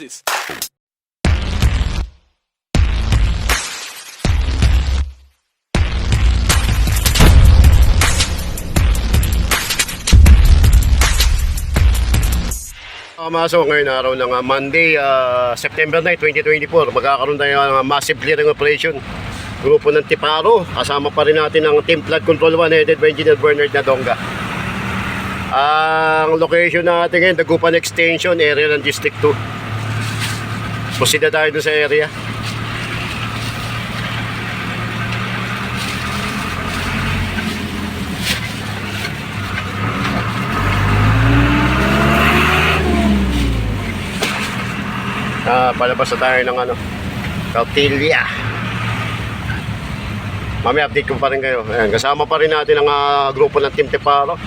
this? Maso ngayon araw ng Monday, September 9, 2024, magkakaroon tayo ng massive clearing operation. Grupo ng Tiparo, kasama pa rin natin ang Team Flood Control 1 headed by Engineer Bernard Nadonga. Ang location natin ngayon, Dagupan Extension, area ng District 2. Proceed na tayo dun sa area. Palabas na tayo ng Cautilla. Mamaya update ko pa rin kayo. Ayan, kasama pa rin natin ang grupo ng Team Tiparo,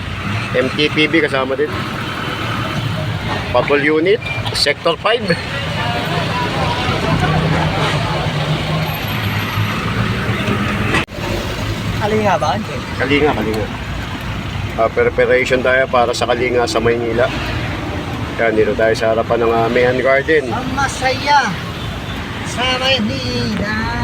MTPB kasama din, Patrol Unit, Sector 5. Kalinga ba? Kalinga. Preparation tayo para sa Kalinga sa Maynila. Yan, dito tayo sa harapan ng Mayan Garden. Ang masaya sa Maynila.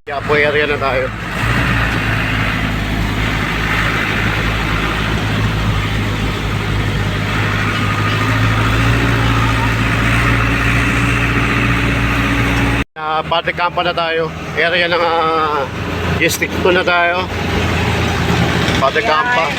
Yapo area na tayo. Party camp na tayo. Area ng District 2 na tayo. Party camp pa.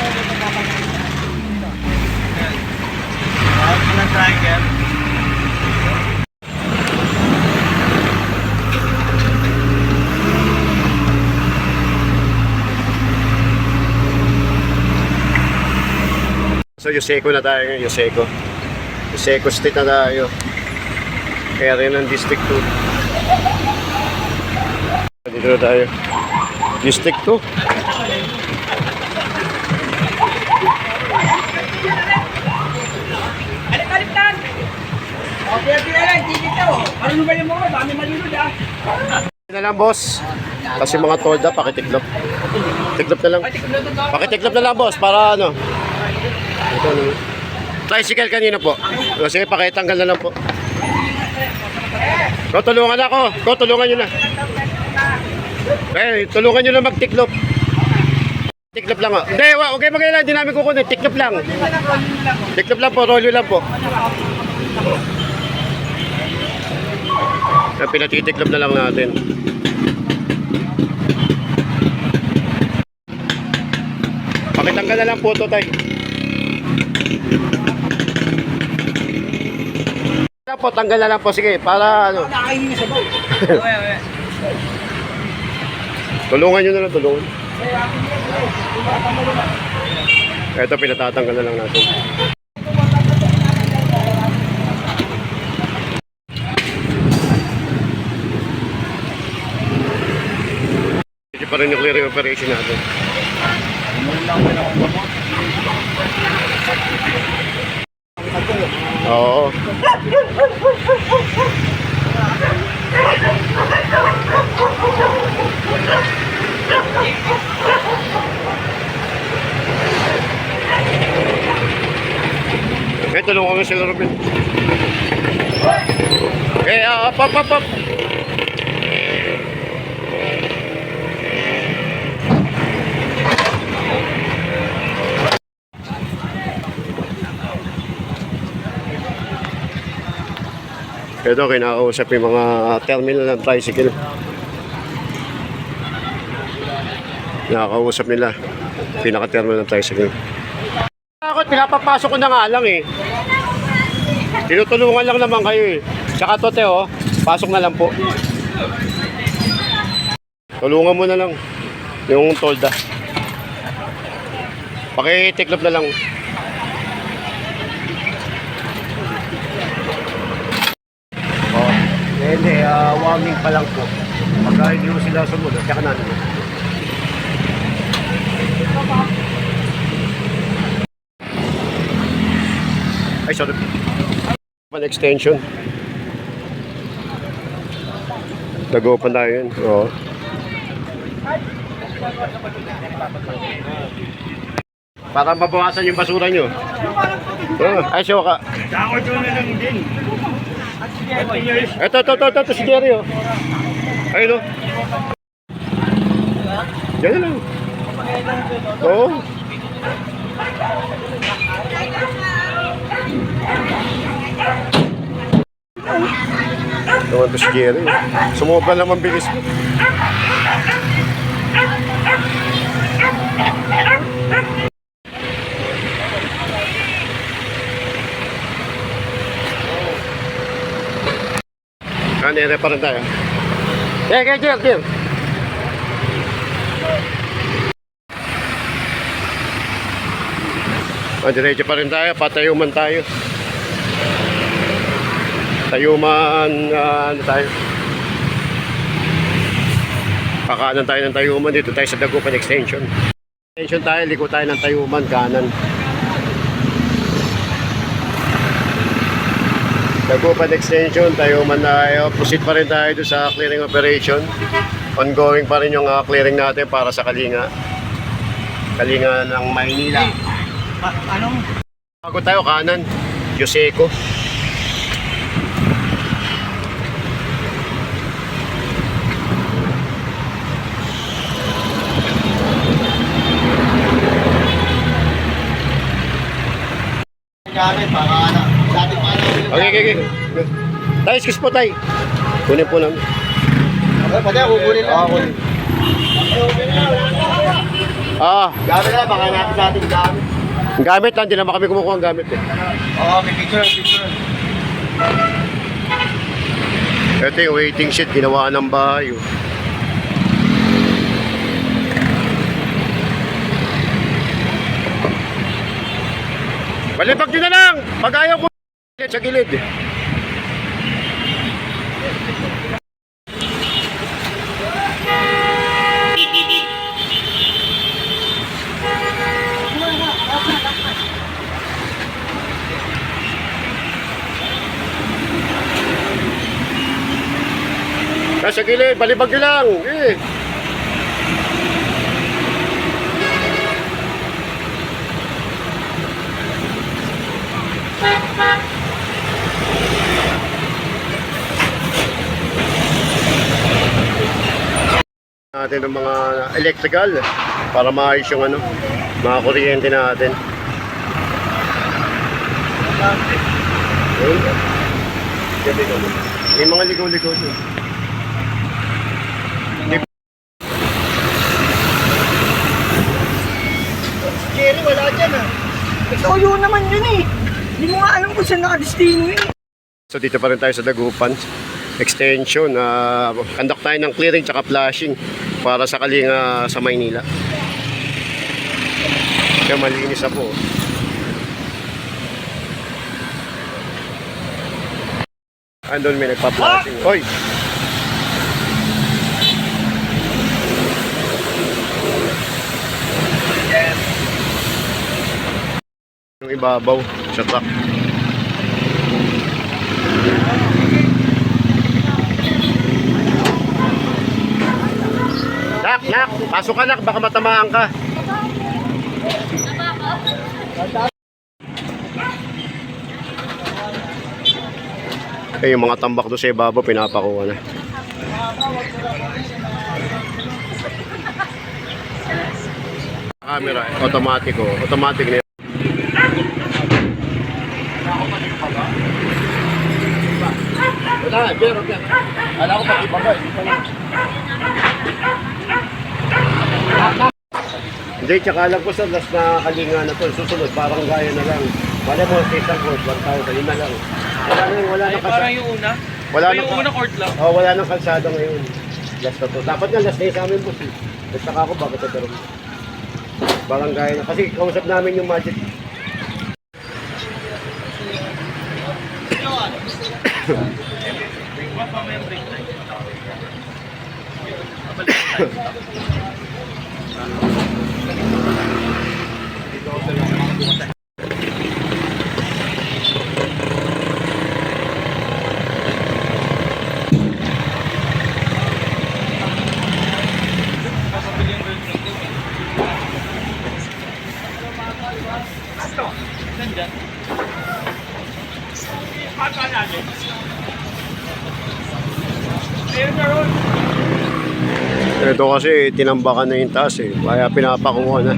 So Yuseco na tayo ngayon, Yuseco State na tayo. Area ng District 2. Dito na tayo, District 2. Na lang boss, kasi mga tolda pakitiklop. Tiklop na lang. Pakitiklop na lang boss para ano. Ito, tricycle kanina po. Sige, pakitanggal na lang po. Tulungan ako. Tulungan nyo na. Tulungan nyo na magtiklop. Tiklop lang. Hindi, huwag kayo mag-alala. Hindi namin kukunin. Tiklop lang. Tiklop lang po. Rolyo lang po. Pinatitiklop na lang natin. Pakitanggal na lang po ito tayo. Tanggal na lang po, sige, para ano. Tulungan nyo na lang, tulungan. Ito, pinatatanggal na lang natin. Hindi pa rin yung clearing operation natin. Oo. Tulungan mo sila Robin. Up. Ito, kinakausap yung mga terminal ng tricycle. Nakakausap nila pinaka-terminal ng tricycle. Ako, pinapapasok ko na nga lang eh. Tinutulungan lang naman kayo eh. Tsaka to, Teo, pasok na lang po. Tulungan mo na lang yung tolda. Pakitiklop na lang. Oh, hindi, warning pa lang po. Pagka hindi mo sila sumunod, kaya kanan mo. Ay, sorry. An extension. Dagopan tayo yun. Oo. Para mabawasan yung basura nyo. Ay, siyo ka. Ito, si Jerry, oh. Ayun, oh. Diyan na lang. Oo. Naman to si Jerry. Sumobra naman bilis mo. Nere pa rin tayo. Jer. Diretso pa rin tayo, patayuman tayo. Tayuman, ano tayo? Pakaanan tayo ng Tayuman, dito tayo sa Dagupan Extension. Extension tayo, liko tayo ng Tayuman, kanan. Dagupan Extension, Tayuman tayo. Proceed pa rin tayo doon sa clearing operation. Ongoing pa rin yung clearing natin para sa Kalinga. Kalinga ng Maynila. Anong? Bago tayo kanan, Yoseco. Gamit, baka ano. Dati pa namin. Okay. Tayo, excuse po tayo. Kunin po namin. Okay, pati ako kukunin lang. Kunin. Gamit na, baka natin sa ating gamit. Ang gamit lang, hindi naman kami kumukuha ang gamit eh. Oo, may picture. Ito yung waiting shed, ginawa ng bahay. Oh. Balibag nyo na lang! Pag ayaw ko sa gilid. Sa gilid, balibag nyo lang. Eh. Natin ng mga electrical para maayos yung ano, mga kuryente natin. May mga ligaw-ligaw doon. Jerry, wala dyan ah. Ikaw yun naman yun eh. Hindi mo nga alam kung saan nakadestino eh. So dito pa rin tayo sa Dagupan Extension. Conduct tayo ng clearing tsaka flashing para sa Kalinga sa Maynila. Kaya malinis na po. Andun may nagpa-flashing. Hoy! Yung ibabaw sa truck. Nak, pasok ka nak, baka matamaan ka. Eh, yung mga tambak doon sa ibabaw, pinapakuha na. Camera, automatic oh. Automatic na yun. Wala, pero yan. Alam ko pati baba, hindi pa lang. Hindi, tsaka alam ko sa last na Kalinga na to, susunod, parang gaya na lang. Wala mo, isang court, 1,000, lima lang. Wala nang kalsada. Parang yung una? Wala yung nang, una court lang? Oh, wala nang kalsada ngayon. Last na to. Dapat nga last na yun sa amin, boss. Nagtaka ako, bakit ito rin? Barangay na. Kasi kausap namin yung budget. Ito kasi tinambakan na yung taas eh. Kaya pinapakuha na.